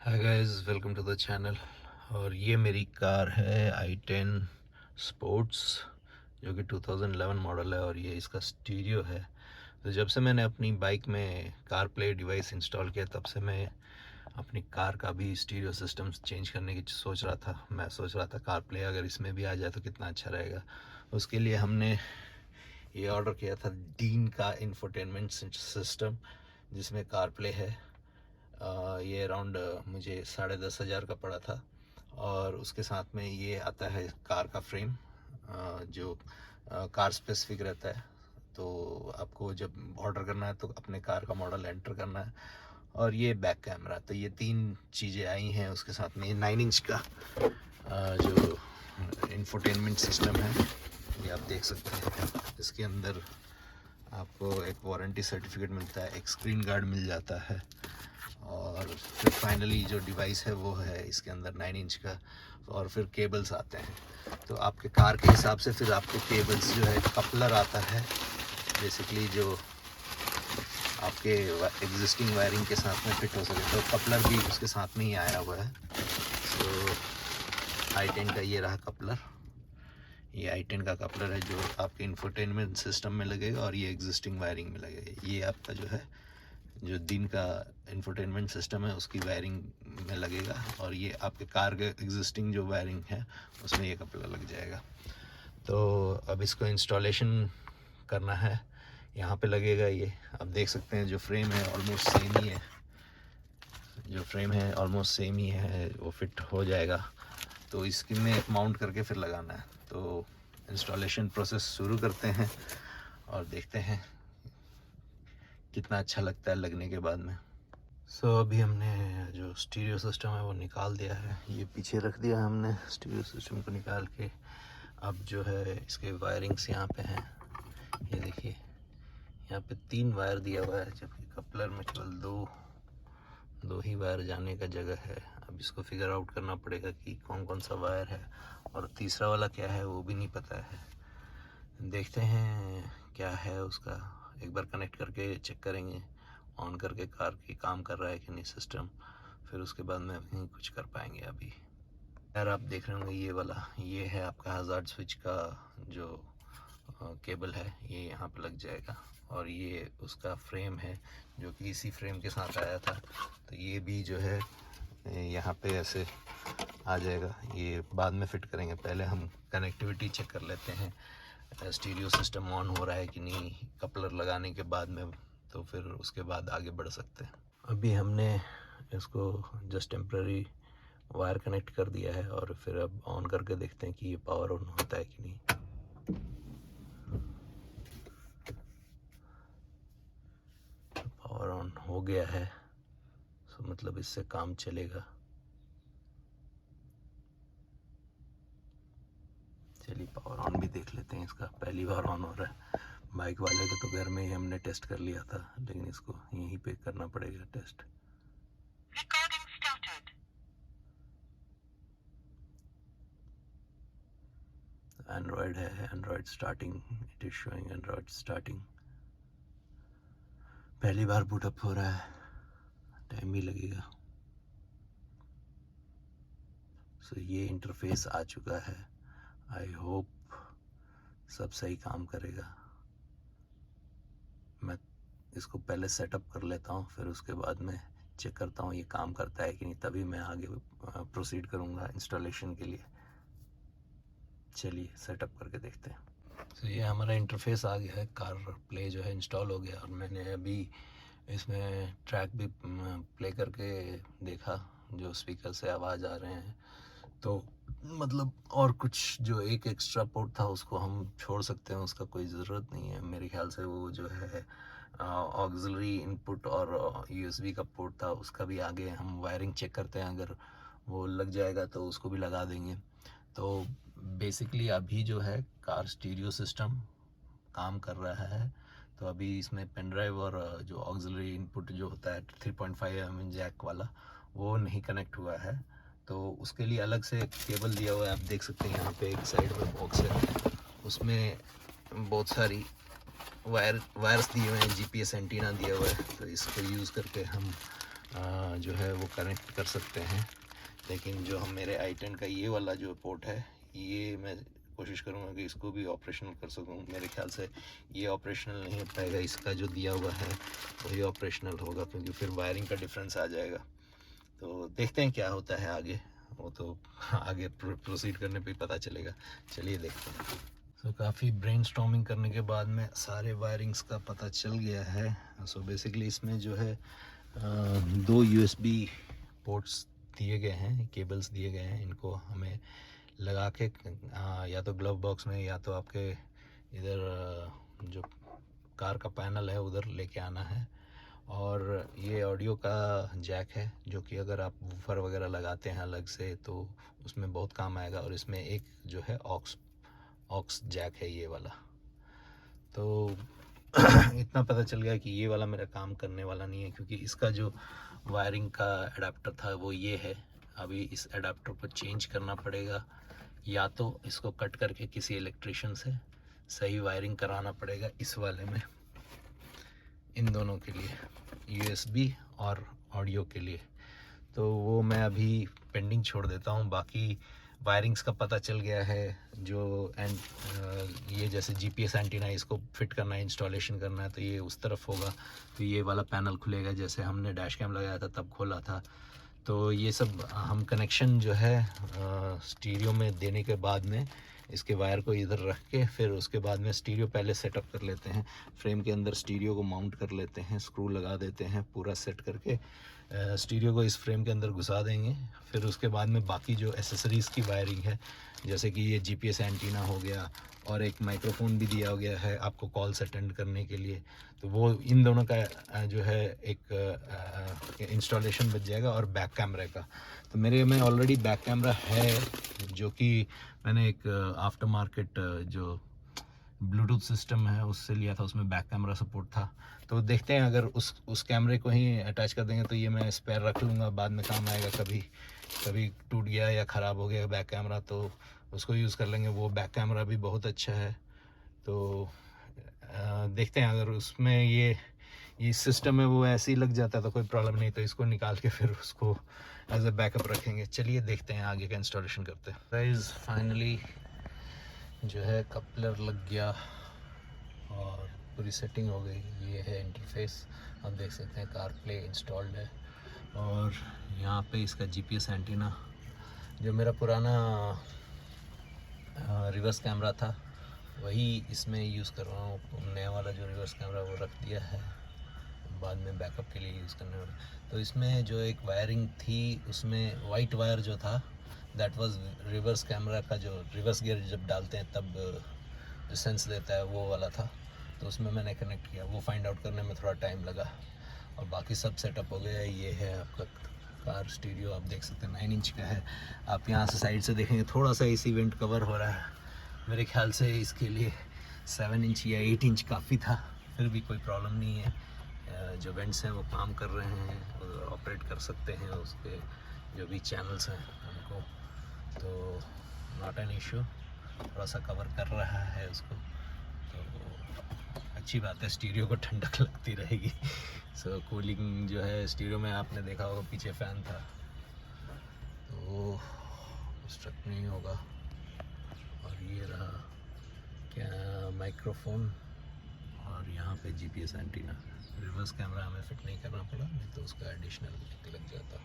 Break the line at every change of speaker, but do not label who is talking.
Hi guys, welcome to the channel. और ये मेरी कार है i10 स्पोर्ट्स, जो कि 2011 मॉडल है और ये इसका स्टीरियो है। तो जब से मैंने अपनी बाइक में कार प्ले डिवाइस इंस्टॉल किया तब से मैं अपनी कार का भी स्टीरियो सिस्टम चेंज करने की सोच रहा था। मैं सोच रहा था कार प्ले अगर इसमें भी आ जाए तो कितना अच्छा रहेगा। उसके लिए हमने ये ऑर्डर किया था डीन का इंफोटेनमेंट सिस्टम, जिसमें कार प्ले है। ये अराउंड मुझे 10,500 का पड़ा था। और उसके साथ में ये आता है कार का फ्रेम, जो कार स्पेसिफिक रहता है। तो आपको जब ऑर्डर करना है तो अपने कार का मॉडल एंटर करना है। और ये बैक कैमरा, तो ये तीन चीज़ें आई हैं। उसके साथ में ये 9 इंच का जो इंफोटेनमेंट सिस्टम है, ये आप देख सकते हैं। इसके अंदर आपको एक वारंटी सर्टिफिकेट मिलता है, एक स्क्रीन गार्ड मिल जाता है। और फिर फाइनली जो डिवाइस है वो है इसके अंदर 9 इंच का। और फिर केबल्स आते हैं। तो आपके कार के हिसाब से फिर आपको केबल्स जो है, कपलर आता है बेसिकली, जो आपके एग्जिस्टिंग वायरिंग के साथ में फिट हो सके। तो कपलर भी उसके साथ में ही आया हुआ है। तो i10 का ये रहा कपलर। ये i10 का कपलर है जो आपके इंफोटेनमेंट सिस्टम में लगेगा और ये एग्जिस्टिंग वायरिंग में लगेगा। ये आपका जो है, जो दिन का इंफोटेनमेंट सिस्टम है उसकी वायरिंग में लगेगा। और ये आपके कार के एग्जिस्टिंग जो वायरिंग है उसमें ये कपड़ा लग जाएगा। तो अब इसको इंस्टॉलेशन करना है। यहाँ पे लगेगा ये, आप देख सकते हैं जो फ्रेम है ऑलमोस्ट सेम ही है। वो फिट हो जाएगा। तो इसकी में माउंट करके फिर लगाना है। तो इंस्टॉलेशन प्रोसेस शुरू करते हैं और देखते हैं कितना अच्छा लगता है लगने के बाद में। अभी हमने जो स्टीरियो सिस्टम है वो निकाल दिया है। ये पीछे रख दिया है हमने स्टीरियो सिस्टम को निकाल के। अब जो है इसके वायरिंग्स यहाँ पे हैं। ये देखिए, यहाँ पे 3 वायर दिया हुआ है, जबकि कपलर में केवल दो ही वायर जाने का जगह है। अब इसको फिगर आउट करना पड़ेगा कि कौन कौन सा वायर है और तीसरा वाला क्या है वो भी नहीं पता है। देखते हैं क्या है उसका, एक बार कनेक्ट करके चेक करेंगे ऑन करके कार की काम कर रहा है कि नहीं सिस्टम। फिर उसके बाद में नहीं कुछ कर पाएंगे अभी। यार आप देख रहे होंगे ये वाला, ये है आपका हज़ार्ड स्विच का जो केबल है, ये यहाँ पे लग जाएगा। और ये उसका फ्रेम है जो कि इसी फ्रेम के साथ आया था। तो ये भी जो है यहाँ पे ऐसे आ जाएगा। ये बाद में फिट करेंगे, पहले हम कनेक्टिविटी चेक कर लेते हैं स्टीरियो सिस्टम ऑन हो रहा है कि नहीं कपलर लगाने के बाद में। तो फिर उसके बाद आगे बढ़ सकते हैं। अभी हमने इसको जस्ट टेम्प्ररी वायर कनेक्ट कर दिया है और फिर अब ऑन करके देखते हैं कि ये पावर ऑन होता है कि नहीं। पावर ऑन हो गया है, तो मतलब इससे काम चलेगा। चलिए पावर ऑन भी देख लेते हैं इसका। पहली बार ऑन हो रहा है। बाइक वाले को तो घर में ही हमने टेस्ट कर लिया था, लेकिन इसको यहीं पे करना पड़ेगा टेस्ट। एंड्रॉयड है, Android starting, it is showing Android starting. पहली बार बूटअप हो रहा है, टाइम भी लगेगा। सो ये इंटरफेस आ चुका है। आई होप सब सही काम करेगा। मैं इसको पहले सेटअप कर लेता हूँ, फिर उसके बाद में चेक करता हूँ ये काम करता है कि नहीं, तभी मैं आगे प्रोसीड करूँगा इंस्टॉलेशन के लिए। चलिए सेटअप करके देखते हैं। तो ये हमारा इंटरफेस आ गया है, कार प्ले जो है इंस्टॉल हो गया। और मैंने अभी इसमें ट्रैक भी प्ले करके देखा, जो स्पीकर से आवाज़ आ रहे हैं। तो मतलब और कुछ जो एक एक्स्ट्रा पोर्ट था उसको हम छोड़ सकते हैं, उसका कोई ज़रूरत नहीं है मेरे ख्याल से। वो जो है ऑक्सिलरी इनपुट और यूएसबी का पोर्ट था, उसका भी आगे हम वायरिंग चेक करते हैं, अगर वो लग जाएगा तो उसको भी लगा देंगे। तो बेसिकली अभी जो है कार स्टीरियो सिस्टम काम कर रहा है। तो अभी इसमें पेन ड्राइव और जो ऑक्सिलरी इनपुट जो होता है 3.5 mm जैक वाला, वो नहीं कनेक्ट हुआ है। तो उसके लिए अलग से केबल दिया हुआ है। आप देख सकते हैं यहाँ पे एक साइड में बॉक्स है, उसमें बहुत सारी वायर्स दिए हुए हैं, जीपीएस एंटीना दिया हुआ है। तो इसको यूज़ करके हम जो है वो कनेक्ट कर सकते हैं। लेकिन जो हम मेरे i10 का ये वाला जो पोर्ट है, ये मैं कोशिश करूँगा कि इसको भी ऑपरेशनल कर सकूँ। मेरे ख्याल से ये ऑपरेशनल नहीं हो पाएगा, इसका जो दिया हुआ है वही ऑपरेशनल होगा, क्योंकि फिर वायरिंग का डिफरेंस आ जाएगा। तो देखते हैं क्या होता है आगे, वो तो आगे प्रोसीड करने पे पता चलेगा। चलिए देखते हैं। तो काफ़ी ब्रेनस्टॉर्मिंग करने के बाद में सारे वायरिंग्स का पता चल गया है। सो बेसिकली इसमें जो है 2 USB पोर्ट्स दिए गए हैं, केबल्स दिए गए हैं। इनको हमें लगा के या तो ग्लव बॉक्स में या तो आपके इधर जो कार का पैनल है उधर लेके आना है। और ये ऑडियो का जैक है, जो कि अगर आप वूफर वगैरह लगाते हैं अलग से तो उसमें बहुत काम आएगा। और इसमें एक जो है ऑक्स जैक है ये वाला। तो इतना पता चल गया कि ये वाला मेरा काम करने वाला नहीं है, क्योंकि इसका जो वायरिंग का एडाप्टर था वो ये है। अभी इस एडाप्टर को चेंज करना पड़ेगा, या तो इसको कट करके किसी इलेक्ट्रिशियन से सही वायरिंग कराना पड़ेगा इस वाले में, इन दोनों के लिए, USB और ऑडियो के लिए। तो वो मैं अभी पेंडिंग छोड़ देता हूँ। बाकी वायरिंग्स का पता चल गया है। जो ये जैसे GPS एंटीना, इसको फिट करना है, इंस्टॉलेशन करना है, तो ये उस तरफ होगा। तो ये वाला पैनल खुलेगा, जैसे हमने डैश कैम लगाया था तब खोला था। तो ये सब हम कनेक्शन जो है स्टीरियो में देने के बाद में इसके वायर को इधर रख के फिर उसके बाद में स्टीरियो पहले सेटअप कर लेते हैं। फ्रेम के अंदर स्टीरियो को माउंट कर लेते हैं, स्क्रू लगा देते हैं, पूरा सेट करके स्टीरियो को इस फ्रेम के अंदर घुसा देंगे। फिर उसके बाद में बाकी जो एसेसरीज़ की वायरिंग है, जैसे कि ये GPS एंटीना हो गया और एक माइक्रोफोन भी दिया गया है आपको कॉल्स अटेंड करने के लिए, तो वो इन दोनों का जो है एक इंस्टॉलेशन बच जाएगा। और बैक कैमरे का, तो मेरे में ऑलरेडी बैक कैमरा है, जो कि मैंने एक आफ्टर मार्केट जो ब्लूटूथ सिस्टम है उससे लिया था, उसमें बैक कैमरा सपोर्ट था। तो देखते हैं, अगर उस कैमरे को ही अटैच कर देंगे तो ये मैं स्पेयर रख लूँगा, बाद में काम आएगा। कभी टूट गया या ख़राब हो गया बैक कैमरा तो उसको यूज़ कर लेंगे। वो बैक कैमरा भी बहुत अच्छा है। तो देखते हैं, अगर उसमें ये सिस्टम है वो ऐसे ही लग जाता है तो कोई प्रॉब्लम नहीं, तो इसको निकाल के फिर उसको एज ए बैकअप रखेंगे। चलिए देखते हैं आगे का इंस्टॉलेशन करते हैं। गाइस फाइनली जो है कपलर लग गया और पूरी सेटिंग हो गई। ये है इंटरफेस, आप देख सकते हैं कार प्ले इंस्टॉल्ड है। और यहाँ पे इसका GPS एंटीना, जो मेरा पुराना रिवर्स कैमरा था वही इसमें यूज़ कर रहा हूँ। नया वाला जो रिवर्स कैमरा वो रख दिया है, बाद में बैकअप के लिए यूज़ करने वाला। तो इसमें जो एक वायरिंग थी उसमें वाइट वायर जो था दैट वाज रिवर्स कैमरा का, जो रिवर्स गियर जब डालते हैं तब जो सेंस देता है वो वाला था। तो उसमें मैंने कनेक्ट किया, वो फाइंड आउट करने में थोड़ा टाइम लगा। और बाकी सब सेटअप हो गया। ये है आपका कार स्टीरियो, आप देख सकते हैं 9 इंच का है। आप यहाँ से साइड से देखेंगे थोड़ा सा इसी वेंट कवर हो रहा है। मेरे ख्याल से इसके लिए 7 इंच या 8 इंच काफ़ी था, फिर भी कोई प्रॉब्लम नहीं है। जो वेंट्स हैं वो काम कर रहे हैं और ऑपरेट कर सकते हैं उसके जो भी चैनल्स हैं उनको, तो नॉट एन इशू। थोड़ा सा कवर कर रहा है उसको, तो अच्छी बात है, स्टीरियो को ठंडक लगती रहेगी। सो कूलिंग जो है स्टीरियो में आपने देखा होगा पीछे फ़ैन था, तो डिस्ट्रक्ट नहीं होगा। और ये रहा क्या माइक्रोफोन, और यहाँ पे GPS एंटीना। रिवर्स कैमरा हमें फिट नहीं करना पड़ा, नहीं तो उसका एडिशनल लग जाता।